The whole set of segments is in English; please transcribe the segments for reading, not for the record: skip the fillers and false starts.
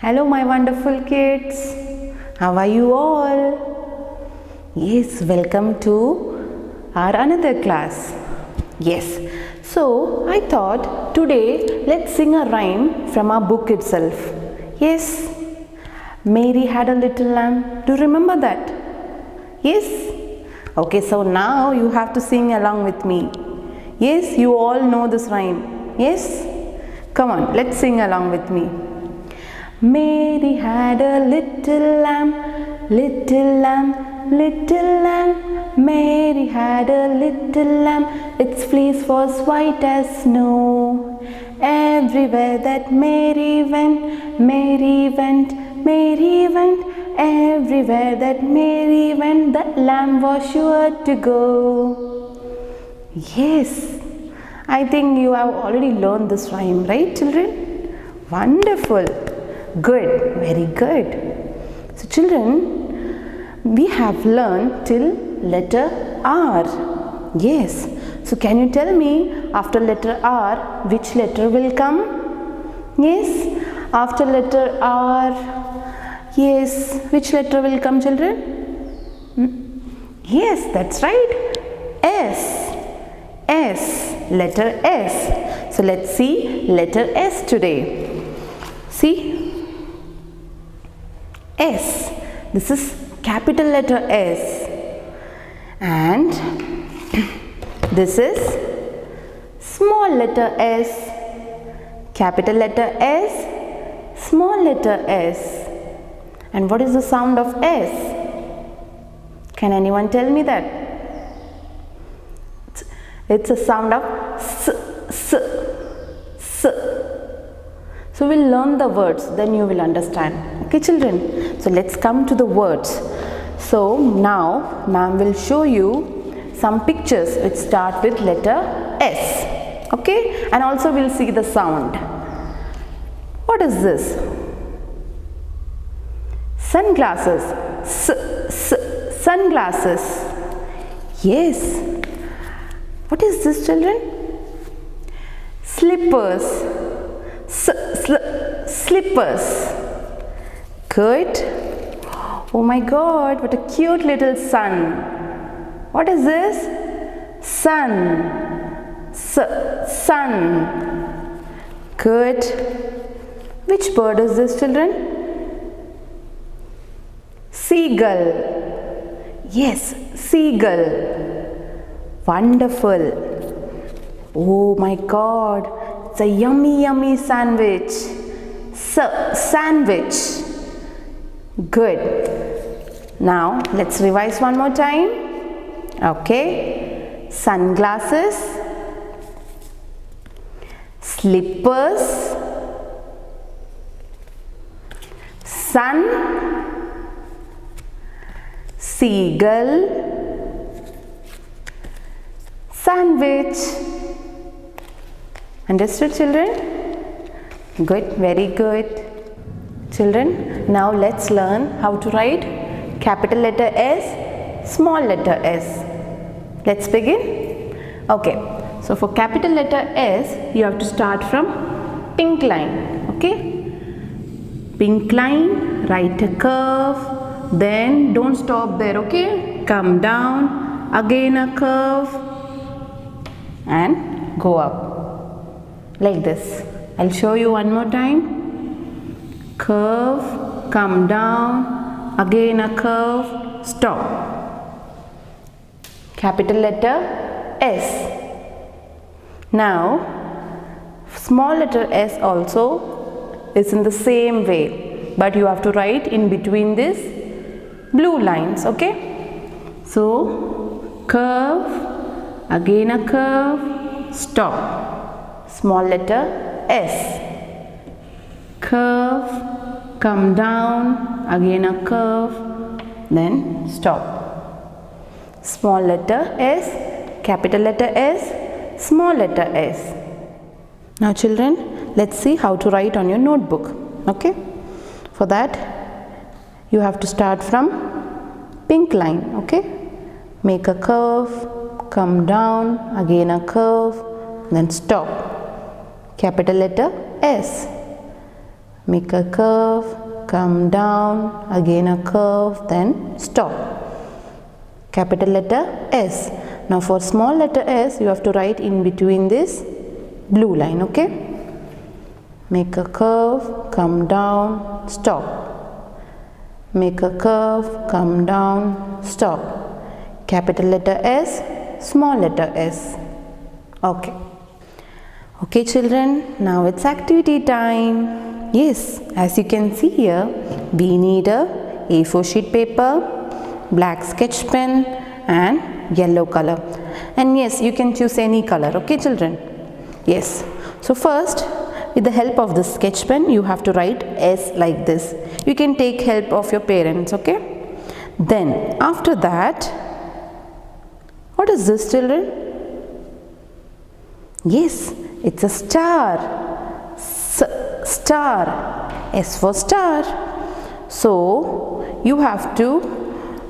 Hello my wonderful kids, how are you all? Yes, welcome to our another class. Yes, so I thought today let's sing a rhyme from our book itself. Yes, Mary had a little lamb. Do you remember that? Yes? Okay, so now you have to sing along with me. Yes, you all know this rhyme. Yes? Come on, let's sing along with me. Mary had a little lamb, little lamb, little lamb. Mary had a little lamb, its fleece was white as snow. Everywhere that Mary went, Mary went, Mary went. Everywhere that Mary went, the lamb was sure to go. Yes, I think you have already learned this rhyme, right children? Wonderful. Good, very good. So children, we have learned till letter R. Yes. So can you tell me after letter R which letter will come? Yes. After letter R, yes. Which letter will come children? Yes, that's right. S. S. Letter S. So let's see letter S today. See? S. This is capital letter S. And this is small letter S. Capital letter S. Small letter S. And what is the sound of S? Can anyone tell me that? It's a sound of S, S, S. So we'll learn the words, then you will understand. Okay children? So let's come to the words. So now ma'am will show you some pictures which start with letter S. Okay? And also we'll see the sound. What is this? Sunglasses. S, S, sunglasses. Yes. What is this children? Slippers. Slippers. Good. Oh my God, what a cute little sun. What is this? Sun. Sun. Good. Which bird is this children? Seagull. Yes, seagull. Wonderful. Oh my God. It's a yummy, yummy sandwich. Sandwich. Good. Now, let's revise one more time. Okay. Sunglasses. Slippers. Sun. Seagull. Sandwich. Understood children? Good, very good. Children, now let's learn how to write capital letter S, small letter S. Let's begin. Okay, so for capital letter S, you have to start from pink line. Okay, pink line, write a curve, then don't stop there. Okay, come down, again a curve, and go up. Like this. I'll show you one more time. Curve, come down, again a curve, stop. Capital letter S. Now, small letter S also is in the same way, but you have to write in between these blue lines. Okay? So, curve, again a curve, stop. Small letter S. Curve, come down, again a curve, then stop. Small letter S, capital letter S, small letter S. Now children, let's see how to write on your notebook. Okay, for that you have to start from pink line. Okay, make a curve, come down, again a curve, then stop. Capital letter S. Make a curve, come down, again a curve, then stop. Capital letter S. Now for small letter S, you have to write in between this blue line. Okay, make a curve, come down, stop. Make a curve, come down, stop. Capital letter S, small letter S. Okay. Okay children, now it's activity time. Yes, as you can see here, we need a A4 sheet paper, black sketch pen and yellow color. And yes, you can choose any color. Okay children? Yes. So first, with the help of the sketch pen, you have to write S like this. You can take help of your parents. Okay. Then after that, what is this children? Yes, it's a star. Star. S for star. So you have to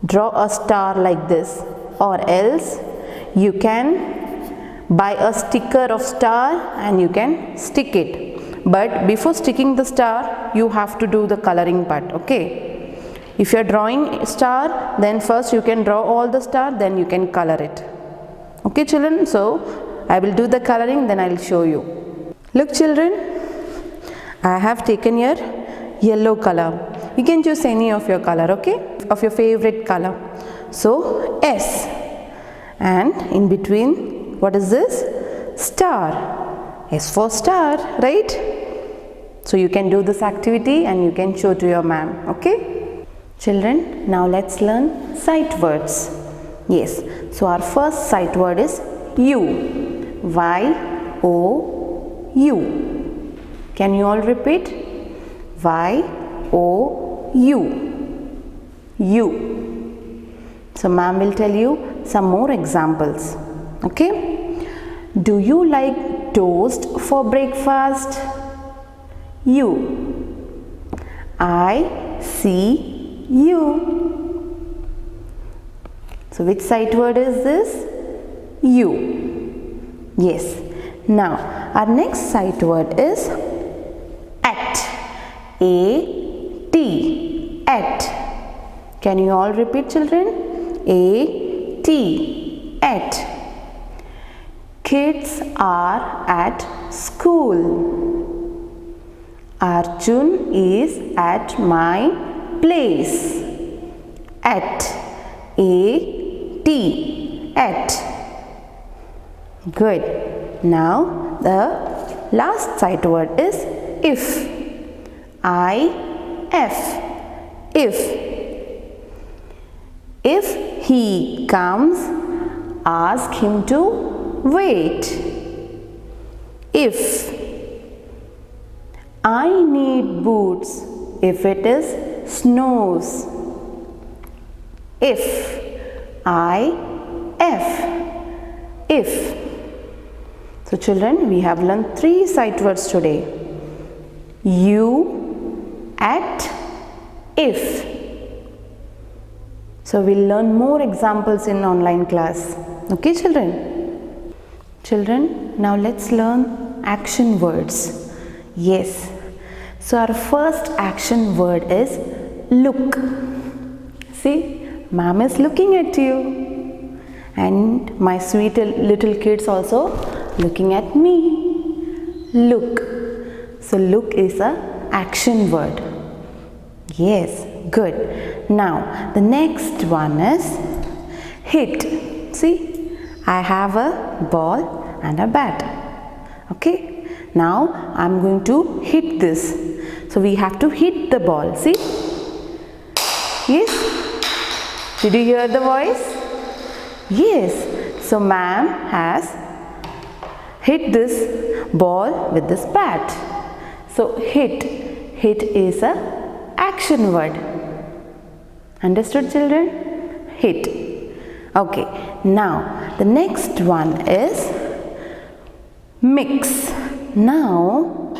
draw a star like this, or else you can buy a sticker of star and you can stick it. But before sticking the star, you have to do the coloring part. Okay. If you are drawing star, then first you can draw all the star, then you can color it. Okay children, so I will do the coloring, then I will show you. Look children, I have taken here yellow color. You can choose any of your color, okay, of your favorite color. So S, and in between, what is this? Star. S for star, right? So you can do this activity and you can show to your ma'am. Okay children, now let's learn sight words. Yes, so our first sight word is U. Y O U. Can you all repeat? Y O U. U. So ma'am will tell you some more examples. Okay. Do you like toast for breakfast? U. I see you. So which sight word is this? U. Yes. Now our next sight word is at. A-T. At. Can you all repeat children? A-T. At. Kids are at school. Arjun is at my place. At. A-T. At. Good. Now the last sight word is if. I-F. If. If he comes, ask him to wait. If. I need boots if it is snows. If. I-F. If. So children, we have learned 3 sight words today. You, at, if. So we'll learn more examples in online class. Okay children? Children, now let's learn action words. Yes. So our first action word is look. See, ma'am is looking at you. And my sweet little kids also looking at me. Look. So look is a action word. Yes, good. Now the next one is hit. See, I have a ball and a bat. Okay. Now I'm going to hit this. So we have to hit the ball. See? Yes? Did you hear the voice? Yes. So ma'am has hit this ball with this bat. So hit. Hit is a action word. Understood children? Hit. Okay. Now the next one is Mix. Now,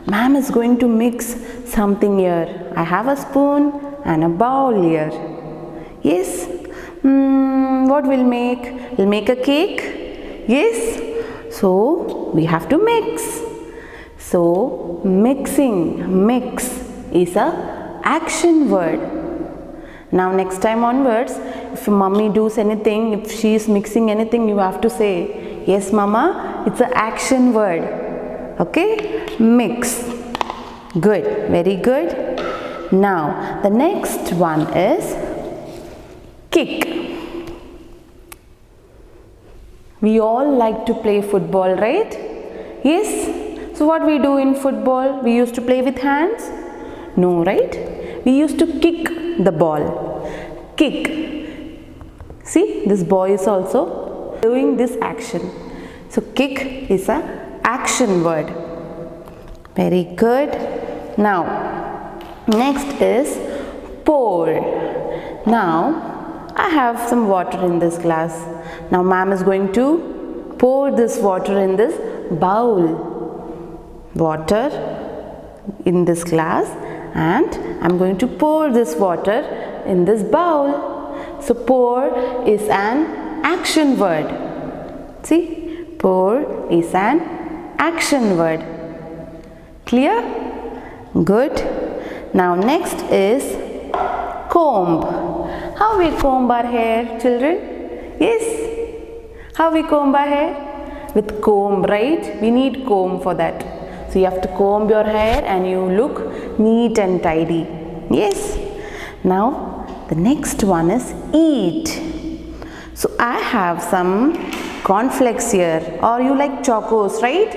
ma'am is going to mix something here. I have a spoon and a bowl here. Yes. What we'll make? We'll make a cake. Yes. So, we have to mix. So, mixing, mix is a action word. Now next time onwards, if mummy does anything, if she is mixing anything, you have to say, yes mama, it's an action word. Okay? Mix. Good. Very good. Now the next one is kick. We all like to play football, right? Yes. So what we do in football? We used to play with hands? No, right? We used to kick the ball. Kick. See, this boy is also doing this action. So kick is a action word. Very good. Now next is pour. Now I have some water in this glass. Now ma'am is going to pour this water in this bowl. Water in this glass, and I'm going to pour this water in this bowl. So pour is an action word. See, pour is an action word. Clear? Good. Now next is comb. How we comb our hair, children? Yes. How we comb our hair? With comb, right? We need comb for that. So you have to comb your hair and you look neat and tidy. Yes. Now the next one is eat. So I have some cornflakes here, or you like chocos, right?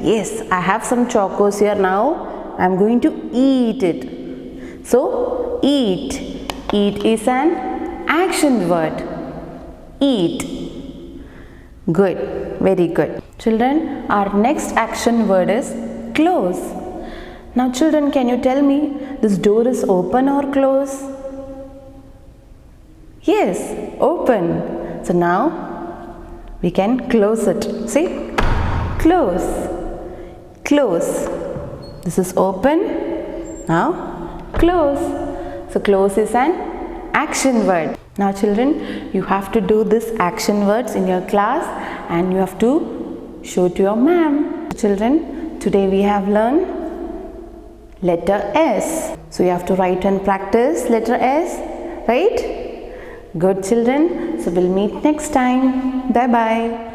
Yes, I have some chocos here. Now I am going to eat it. So eat. Eat is an action word. Eat. Good. Very good. Children, our next action word is close. Now children, can you tell me, this door is open or close? Yes, open. So now we can close it. See? Close. Close. This is open. Now close. So close is an action word. Now children, you have to do this action words in your class and you have to show to your ma'am. Children, today we have learned letter S. So you have to write and practice letter S, right? Good children. So we'll meet next time. Bye bye.